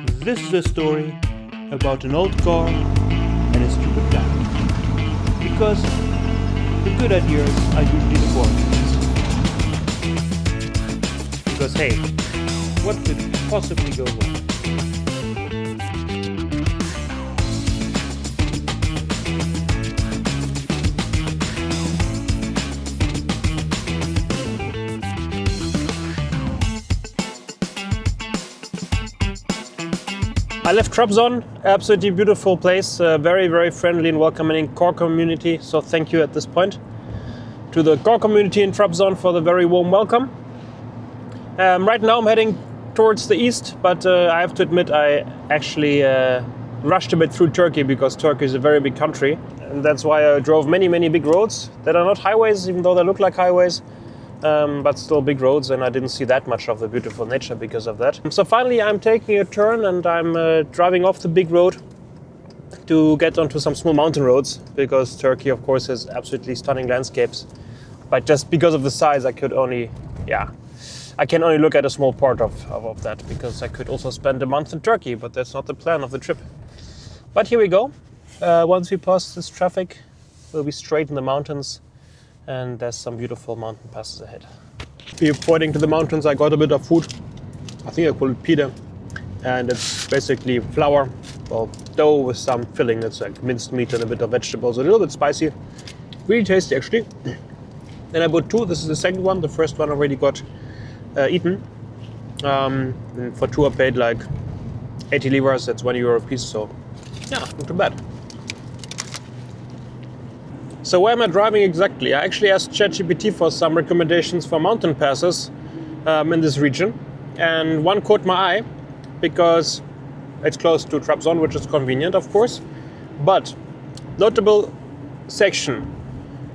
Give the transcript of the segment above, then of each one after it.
This is a story about an old car and a stupid plan. Because the good ideas are usually the boring ones. Because hey, what could possibly go wrong? I left Trabzon, absolutely beautiful place, very, very friendly and welcoming core community. So thank you at this point to the core community in Trabzon for the very warm welcome. Right now I'm heading towards the east, but I have to admit I actually rushed a bit through Turkey because Turkey is a very big country. And that's why I drove many, many big roads that are not highways, even though they look like highways. But still big roads, and I didn't see that much of the beautiful nature because of that. So finally I'm taking a turn and I'm driving off the big road to get onto some small mountain roads, because Turkey of course has absolutely stunning landscapes. But just because of the size I can only look at a small part of that, because I could also spend a month in Turkey, but that's not the plan of the trip. But here we go. Once we pass this traffic, we'll be straight in the mountains. And there's some beautiful mountain passes ahead. Before pointing to the mountains, I got a bit of food. I think I call it pide. And it's basically flour, well, dough with some filling. It's like minced meat and a bit of vegetables, a little bit spicy. Really tasty, actually. Then I bought two. This is the second one. The first one already got eaten. And for two I paid like 80 liras. That's €1 a piece. So yeah, not too bad. So where am I driving exactly? I actually asked ChatGPT for some recommendations for mountain passes in this region. And one caught my eye because it's close to Trabzon, which is convenient, of course. But notable section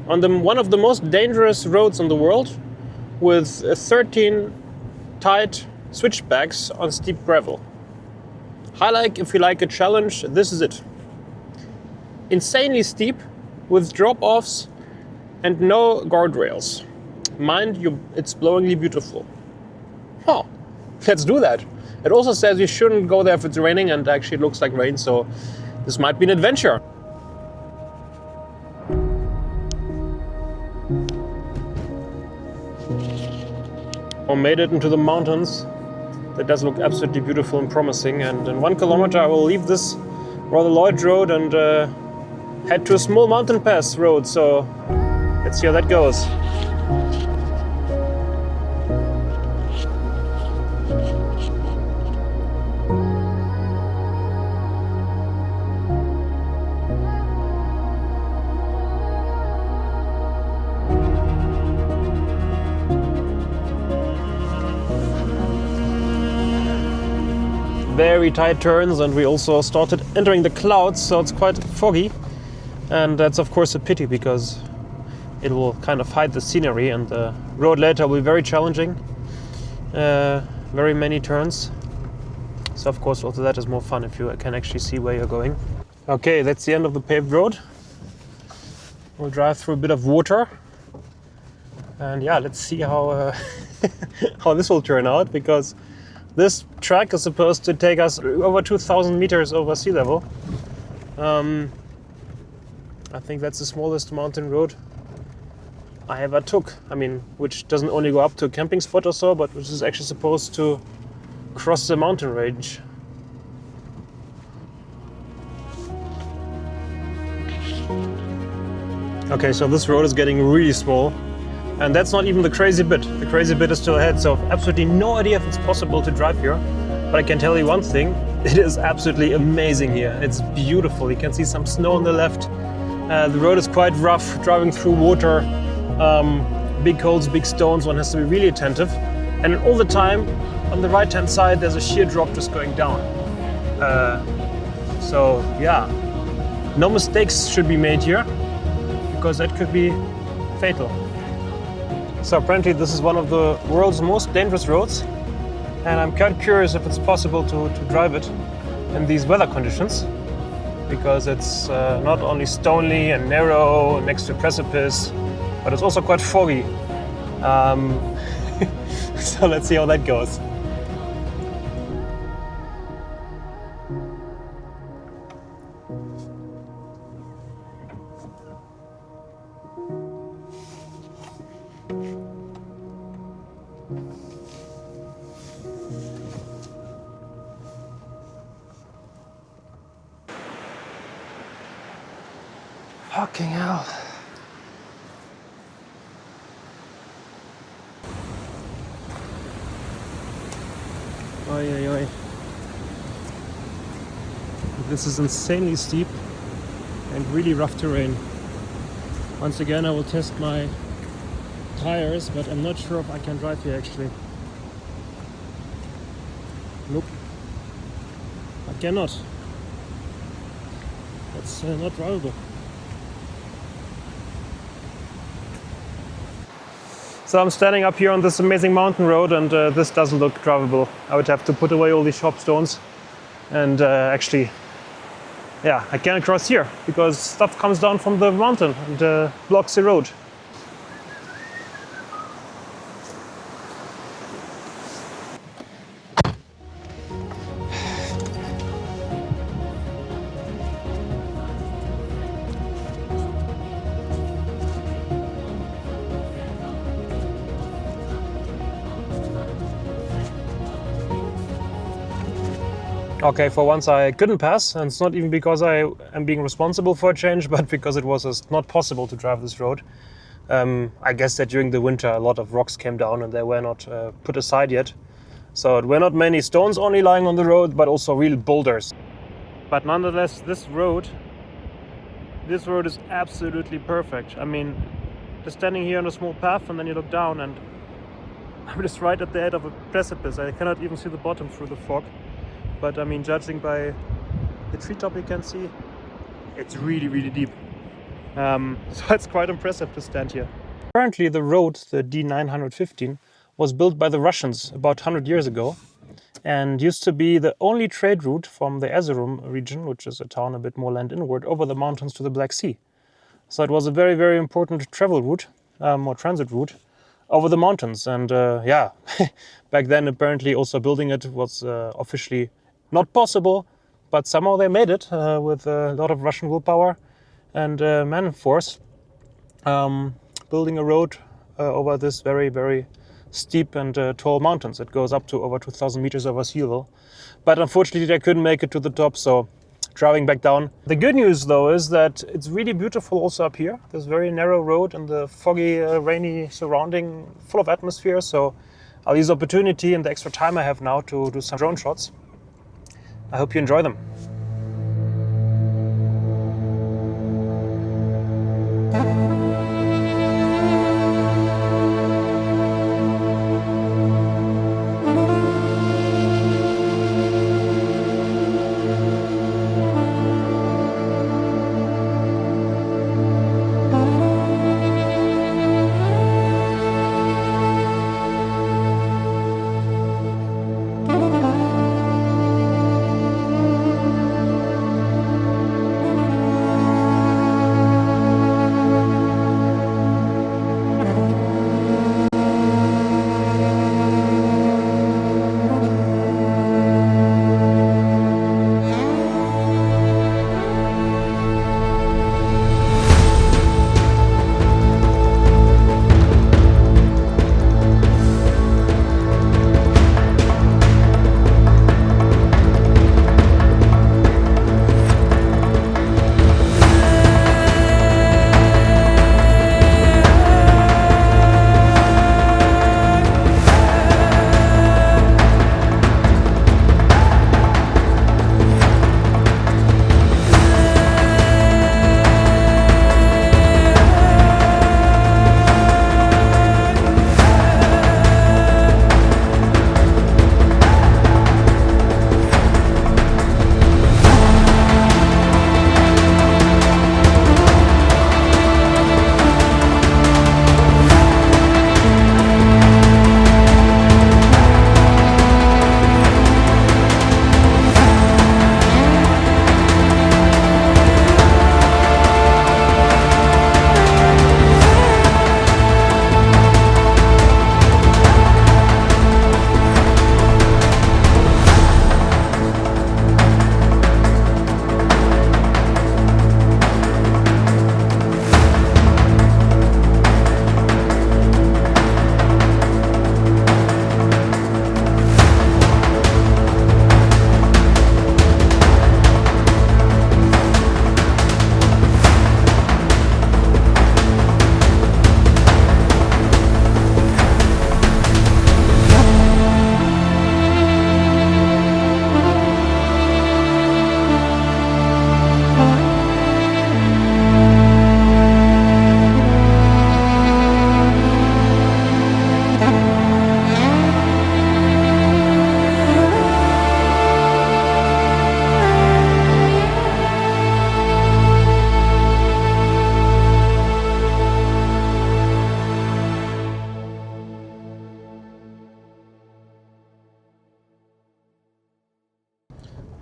on one of the most dangerous roads in the world, with 13 tight switchbacks on steep gravel. If you like a challenge, this is it. Insanely steep, with drop-offs and no guardrails. Mind you, it's blowingly beautiful. Oh, let's do that. It also says you shouldn't go there if it's raining, and actually it looks like rain, so this might be an adventure. I made it into the mountains. That does look absolutely beautiful and promising, and in 1 kilometer I will leave this rather large road and head to a small mountain pass road, so let's see how that goes. Very tight turns, and we also started entering the clouds, so it's quite foggy. And that's of course a pity, because it will kind of hide the scenery, and the road later will be very challenging. Very many turns. So of course also that is more fun if you can actually see where you're going. Okay, that's the end of the paved road. We'll drive through a bit of water. And yeah, let's see how how this will turn out, because this track is supposed to take us over 2,000 meters over sea level. I think that's the smallest mountain road I ever took. I mean, which doesn't only go up to a camping spot or so, but which is actually supposed to cross the mountain range. Okay, so this road is getting really small, and that's not even the crazy bit. The crazy bit is still ahead, so I've absolutely no idea if it's possible to drive here. But I can tell you one thing, it is absolutely amazing here. It's beautiful. You can see some snow on the left. The road is quite rough, driving through water, big holes, big stones. One has to be really attentive. And all the time, on the right-hand side, there's a sheer drop just going down. So yeah, no mistakes should be made here, because that could be fatal. So apparently this is one of the world's most dangerous roads, and I'm quite curious if it's possible to drive it in these weather conditions. Because it's not only stony and narrow next to a precipice, but it's also quite foggy. So let's see how that goes. Fucking hell. Oi, oi, oi. This is insanely steep and really rough terrain. Once again, I will test my tires, but I'm not sure if I can drive here actually. Nope. I cannot. That's not drivable. So I'm standing up here on this amazing mountain road, and this doesn't look drivable. I would have to put away all these sharp stones, and actually, yeah, I can't cross here because stuff comes down from the mountain and blocks the road. Okay, for once I couldn't pass, and it's not even because I am being responsible for a change, but because it was just not possible to drive this road. I guess that during the winter a lot of rocks came down and they were not put aside yet. So it were not many stones only lying on the road, but also real boulders. But nonetheless, this road is absolutely perfect. I mean, just standing here on a small path and then you look down and I'm just right at the head of a precipice. I cannot even see the bottom through the fog. But I mean, judging by the treetop you can see, it's really, really deep. So it's quite impressive to stand here. Apparently the road, the D915, was built by the Russians about 100 years ago and used to be the only trade route from the Erzurum region, which is a town a bit more land inward, over the mountains to the Black Sea. So it was a very, very important travel route, or transit route, over the mountains. And yeah, back then apparently also building it was officially not possible, but somehow they made it with a lot of Russian willpower and man force, building a road over this very, very steep and tall mountains. It goes up to over 2,000 meters over sea level. But unfortunately they couldn't make it to the top, so driving back down. The good news though is that it's really beautiful also up here. This very narrow road and the foggy, rainy surrounding, full of atmosphere. So I'll use the opportunity and the extra time I have now to do some drone shots. I hope you enjoy them.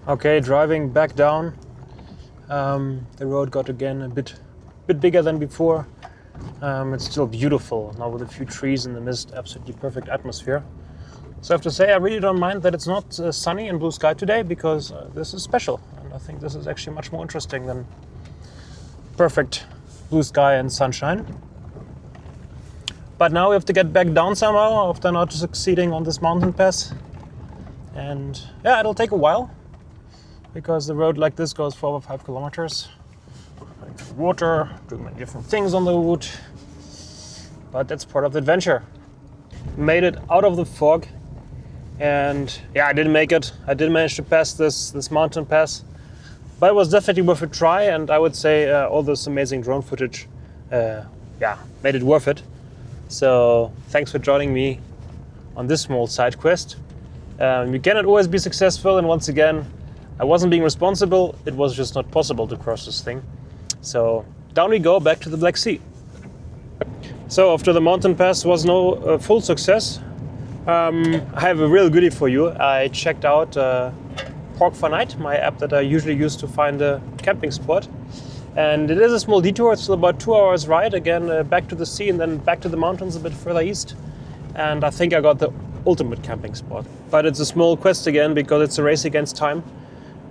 Okay, driving back down. The road got again a bit bigger than before. It's still beautiful now with a few trees in the mist, absolutely perfect atmosphere. So I have to say I really don't mind that it's not sunny and blue sky today, because this is special, and I think this is actually much more interesting than perfect blue sky and sunshine. But now we have to get back down somehow after not succeeding on this mountain pass. And yeah, it'll take a while, because the road like this goes for over 5 kilometers. Water, doing many different things on the route, but that's part of the adventure. Made it out of the fog, and yeah, I didn't make it. I did manage to pass this mountain pass, but it was definitely worth a try, and I would say all this amazing drone footage made it worth it. So thanks for joining me on this small side quest. You cannot always be successful, and once again, I wasn't being responsible. It was just not possible to cross this thing. So down we go, back to the Black Sea. So after the mountain pass was no full success, I have a real goodie for you. I checked out Park4Night, my app that I usually use to find a camping spot. And it is a small detour. It's about 2 hours ride, again back to the sea and then back to the mountains a bit further east. And I think I got the ultimate camping spot. But it's a small quest again, because it's a race against time.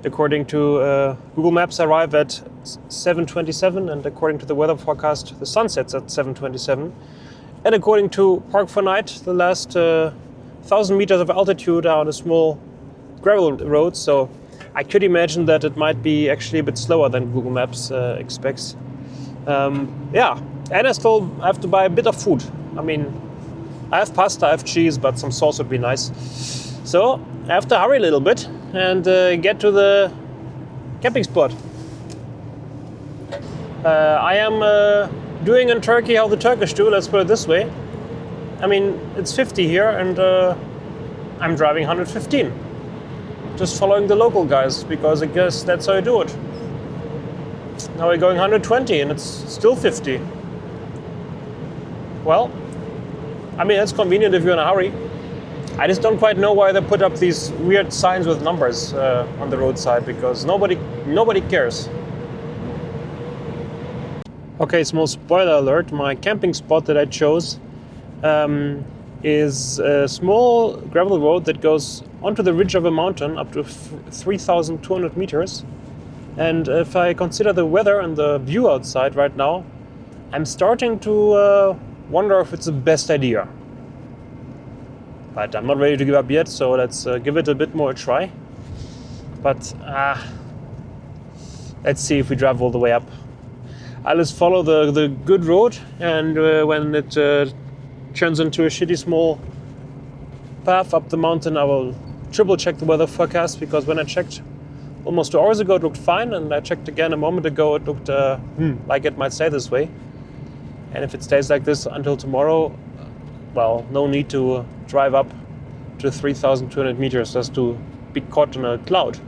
According to Google Maps, I arrive at 7:27, and according to the weather forecast, the sun sets at 7:27. And according to Park4Night, the last 1,000 meters of altitude are on a small gravel road, so I could imagine that it might be actually a bit slower than Google Maps expects. And I still have to buy a bit of food. I mean, I have pasta, I have cheese, but some sauce would be nice. So I have to hurry a little bit and get to the camping spot. I am doing in Turkey how the Turkish do, let's put it this way. I mean, it's 50 here, and I'm driving 115. Just following the local guys, because I guess that's how you do it. Now we're going 120 and it's still 50. Well, I mean, that's convenient if you're in a hurry. I just don't quite know why they put up these weird signs with numbers on the roadside, because nobody cares. Okay, small spoiler alert. My camping spot that I chose is a small gravel road that goes onto the ridge of a mountain up to 3,200 meters. And if I consider the weather and the view outside right now, I'm starting to wonder if it's the best idea. But I'm not ready to give up yet, so let's give it a bit more a try. But let's see if we drive all the way up. I'll just follow the good road, and when it turns into a shitty small path up the mountain, I will triple check the weather forecast, because when I checked almost 2 hours ago it looked fine, and I checked again a moment ago, it looked like it might stay this way. And if it stays like this until tomorrow, well, no need to drive up to 3,200 meters just to be caught in a cloud.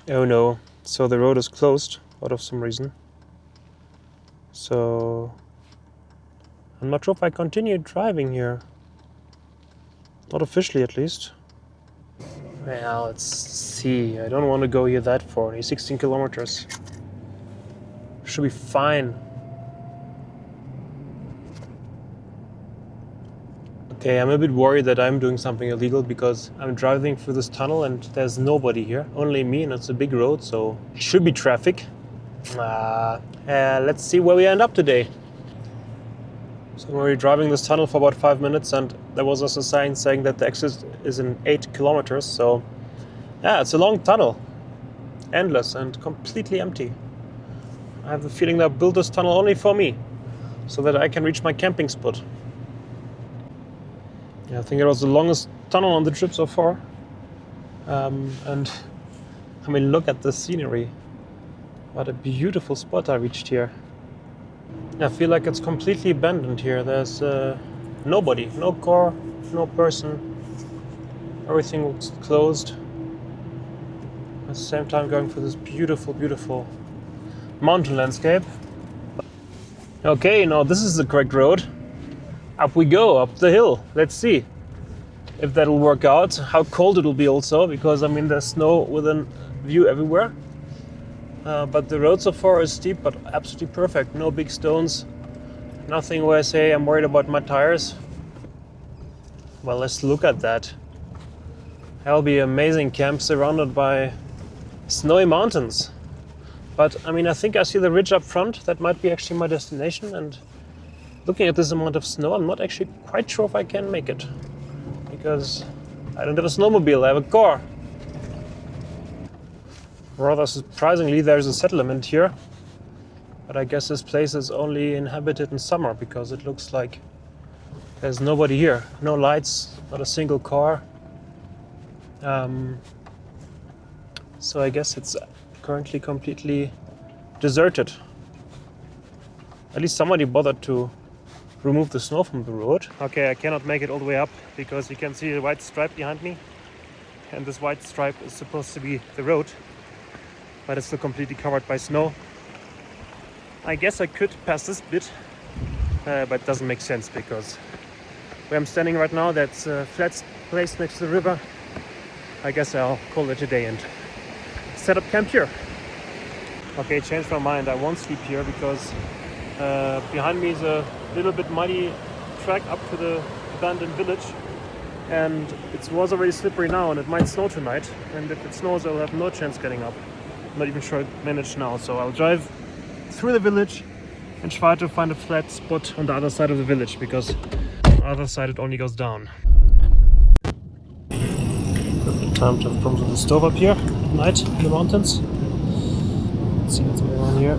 Oh no, so the road is closed out of some reason. So I'm not sure if I continue driving here. Not officially, at least. Well, let's see. I don't want to go here that far. Only 16 kilometers. Should be fine. Okay, I'm a bit worried that I'm doing something illegal, because I'm driving through this tunnel and there's nobody here. Only me, and it's a big road, so it should be traffic. Let's see where we end up today. So we're driving this tunnel for about 5 minutes, and there was also a sign saying that the exit is in 8 kilometers. So yeah, it's a long tunnel. Endless and completely empty. I have the feeling they built this tunnel only for me, so that I can reach my camping spot. Yeah, I think it was the longest tunnel on the trip so far. And I mean, look at the scenery. What a beautiful spot I reached here. I feel like it's completely abandoned here. There's nobody, no car, no person. Everything looks closed. At the same time going through this beautiful, beautiful mountain landscape. Okay, now this is the correct road. Up we go, up the hill. Let's see. if that'll work out. How cold it'll be also, because I mean there's snow within view everywhere. But the road so far is steep, but absolutely perfect. No big stones, nothing where I say I'm worried about my tires. Well, let's look at that. That'll be an amazing camp surrounded by snowy mountains. But I mean, I think I see the ridge up front. That might be actually my destination. And looking at this amount of snow, I'm not actually quite sure if I can make it, because I don't have a snowmobile, I have a car. Rather surprisingly, there's a settlement here, but I guess this place is only inhabited in summer, because it looks like there's nobody here. No lights, not a single car. So I guess it's currently completely deserted. At least somebody bothered to remove the snow from the road. Okay, I cannot make it all the way up because you can see the white stripe behind me, and this white stripe is supposed to be the road, but it's still completely covered by snow. I guess I could pass this bit, but it doesn't make sense because where I'm standing right now, that's a flat place next to the river. I guess I'll call it a day and set up camp here. Okay, changed my mind. I won't sleep here because behind me is a little bit muddy track up to the abandoned village, and it was already slippery now, and it might snow tonight, and if it snows I'll have no chance getting up. I'm not even sure I manage now, so I'll drive through the village and try to find a flat spot on the other side of the village, because on the other side it only goes down. Perfect time to have problems with the stove up here at night in the mountains. Let's see what's going on here.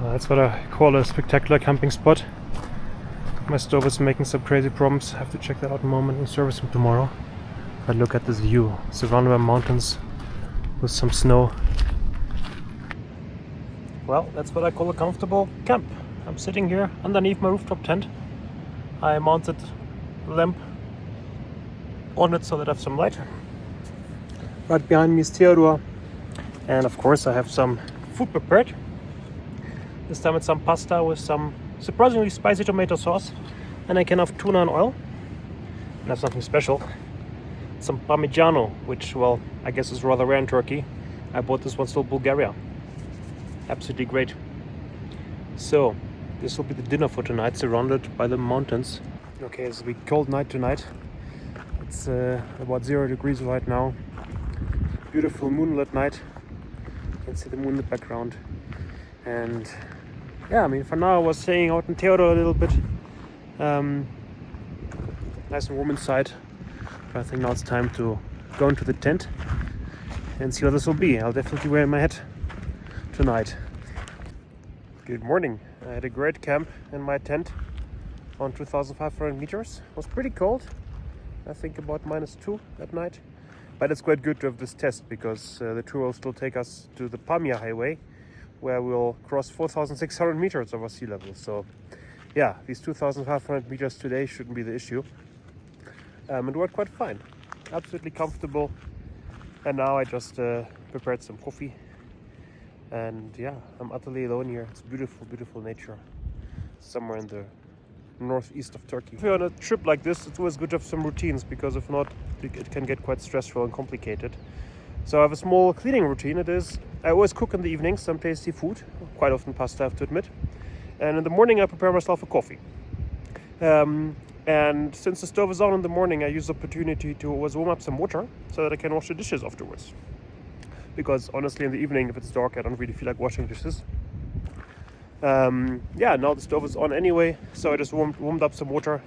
That's what I call a spectacular camping spot. My stove is making some crazy problems. I have to check that out in a moment and service them tomorrow. But look at this view, surrounded by mountains with some snow. Well, that's what I call a comfortable camp. I'm sitting here underneath my rooftop tent. I mounted the lamp on it so that I have some light. Right behind me is Theodor. And of course I have some food prepared. This time it's some pasta with some surprisingly spicy tomato sauce, and I can have tuna and oil. And have something special, some parmigiano, which, well, I guess is rather rare in Turkey. I bought this one still Bulgaria. Absolutely great. So this will be the dinner for tonight, surrounded by the mountains. Okay, it's a bit cold night tonight. It's about 0 degrees right now. Beautiful moonlit night. You can see the moon in the background. And yeah, I mean, for now I was staying out in Theodor a little bit. Nice and warm inside. But I think now it's time to go into the tent and see what this will be. I'll definitely wear my hat tonight. Good morning. I had a great camp in my tent on 2,500 meters. It was pretty cold. I think about -2 that night. But it's quite good to have this test, because the tour will still take us to the Pamir highway, where we'll cross 4,600 meters over sea level. So yeah, these 2,500 meters today shouldn't be the issue. It worked quite fine. Absolutely comfortable. And now I just prepared some coffee. And yeah, I'm utterly alone here. It's beautiful, beautiful nature. Somewhere in the northeast of Turkey. If you're on a trip like this, it's always good to have some routines, because if not, it can get quite stressful and complicated. So I have a small cleaning routine. I always cook in the evening some tasty food, quite often pasta, I have to admit. And in the morning I prepare myself a coffee. And since the stove is on in the morning, I use the opportunity to always warm up some water so that I can wash the dishes afterwards. Because honestly, in the evening, if it's dark, I don't really feel like washing dishes. Yeah, now the stove is on anyway, so I just warmed up some water,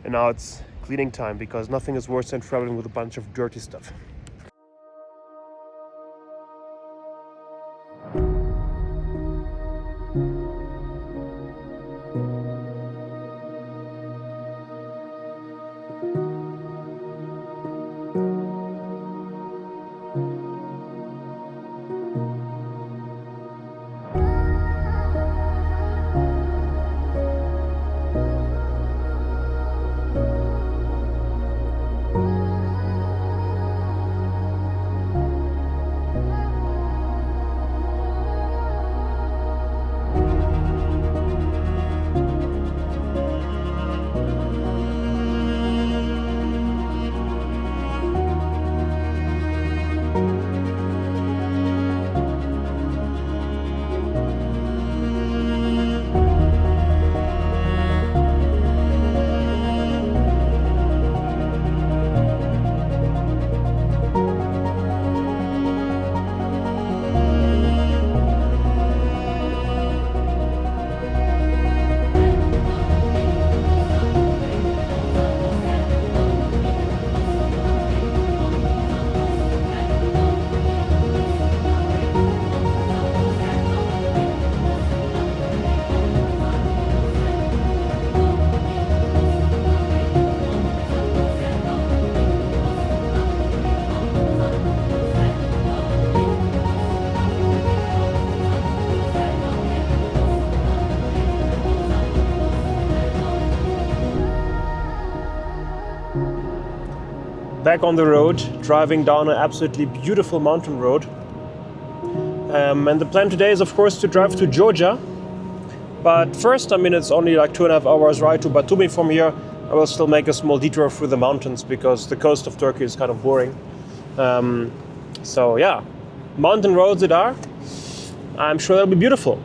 and now it's cleaning time, because nothing is worse than traveling with a bunch of dirty stuff. Back on the road, driving down an absolutely beautiful mountain road. And the plan today is, of course, to drive to Georgia. But first, I mean, it's only like 2.5 hours ride to Batumi from here. I will still make a small detour through the mountains because the coast of Turkey is kind of boring. So yeah, mountain roads it are. I'm sure they'll be beautiful.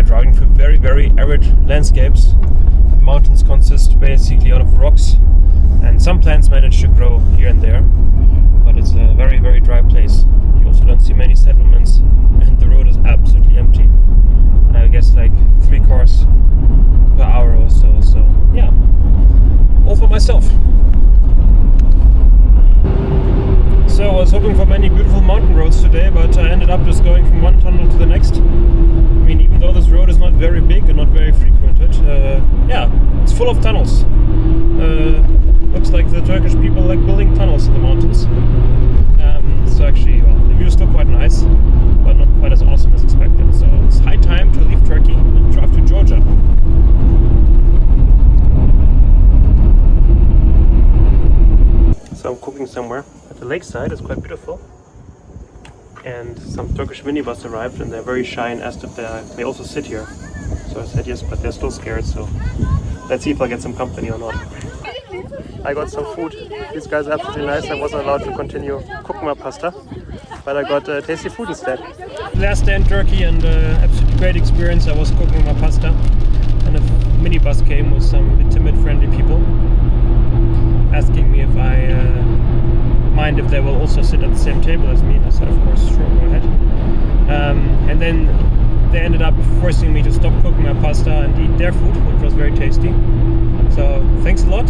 Driving through very, very arid landscapes. The mountains consist basically out of rocks, and some plants manage to grow here and there, but it's a very, very dry place. You also don't see many settlements, and the road is absolutely empty. I guess like 3 cars per hour or so, so yeah, all for myself. So I was hoping for many beautiful mountain roads today, but I ended up just going from one tunnel to the next. I mean, even though this road is not very big and not very frequented, yeah, it's full of tunnels. Looks like the Turkish people like building tunnels in the mountains. So actually, well, the view is still quite nice, but not quite as awesome as expected. So it's high time to leave Turkey and drive to Georgia. So I'm cooking somewhere at the lakeside. It's quite beautiful. And some Turkish minibus arrived, and they're very shy and asked if they may also sit here. So I said yes, but they're still scared, so let's see if I get some company or not. I got some food. These guys are absolutely nice. I wasn't allowed to continue cooking my pasta, but I got tasty food instead. Last day in Turkey, and absolutely great experience. I was cooking my pasta, and a minibus came with some timid, friendly people asking me if I mind if they will also sit at the same table as me. And I said, of course, sure, go ahead. And then they ended up forcing me to stop cooking my pasta and eat their food, which was very tasty. So thanks a lot.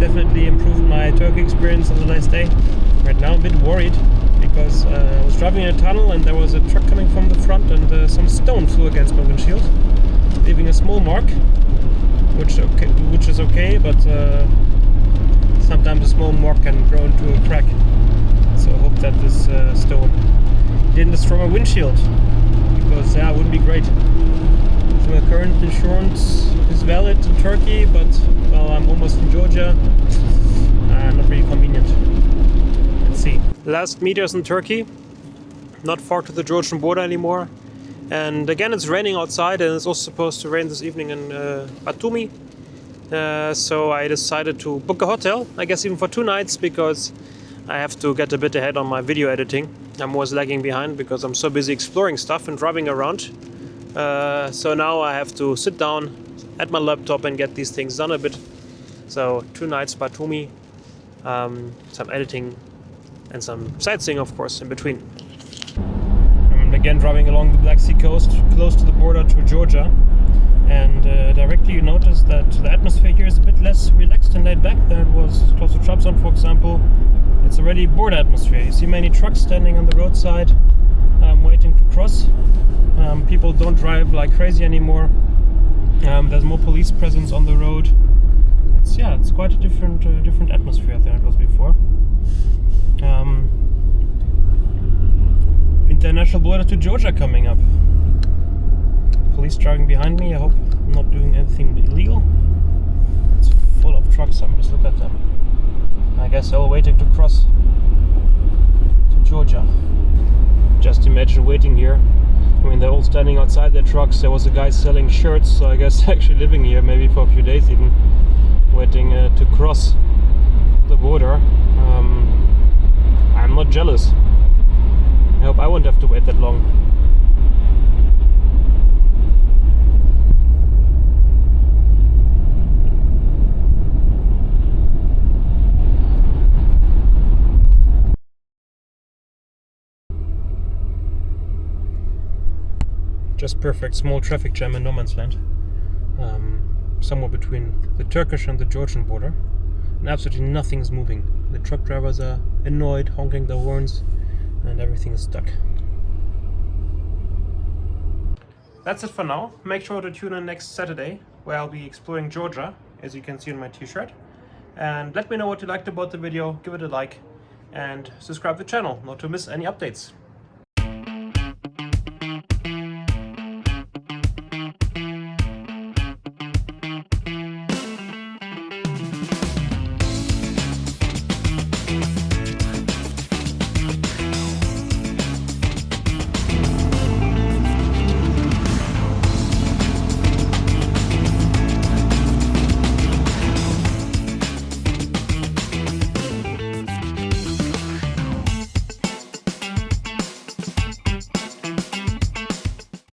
Definitely improved my Turkey experience on the last day. Right now I'm a bit worried because I was driving in a tunnel and there was a truck coming from the front, and some stone flew against my windshield, leaving a small mark, which is okay, but sometimes a small mark can grow into a crack. So I hope that this stone didn't destroy my windshield, because that would be great. So my current insurance is valid in Turkey, but well, I'm almost in Georgia. Not really convenient. Let's see. Last meters in Turkey, not far to the Georgian border anymore. And again, it's raining outside, and it's also supposed to rain this evening in Batumi. So I decided to book a hotel, I guess even for 2 nights, because I have to get a bit ahead on my video editing. I'm always lagging behind because I'm so busy exploring stuff and driving around. So now I have to sit down at my laptop and get these things done a bit. So 2 nights Batumi, some editing and some sightseeing, of course, in between. I'm again driving along the Black Sea coast, close to the border to Georgia. And directly you notice that the atmosphere here is a bit less relaxed and laid back than it was close to Trabzon, for example. It's already border atmosphere. You see many trucks standing on the roadside, waiting to cross. People don't drive like crazy anymore. There's more police presence on the road. It's quite a different atmosphere than it was before. International border to Georgia coming up. Police driving behind me. I hope I'm not doing anything illegal. It's full of trucks. Just look at them. I guess they're all waiting to cross to Georgia. Just imagine waiting here I mean, they're all standing outside their trucks. There was a guy selling shirts, so I guess actually living here maybe for a few days even, waiting to cross the border. I'm not jealous. I hope I won't have to wait that long. Just perfect, small traffic jam in no man's land. Somewhere between the Turkish and the Georgian border. And absolutely nothing's moving. The truck drivers are annoyed, honking their horns, and everything is stuck. That's it for now. Make sure to tune in next Saturday, where I'll be exploring Georgia, as you can see on my t-shirt. And let me know what you liked about the video, give it a like, and subscribe to the channel not to miss any updates.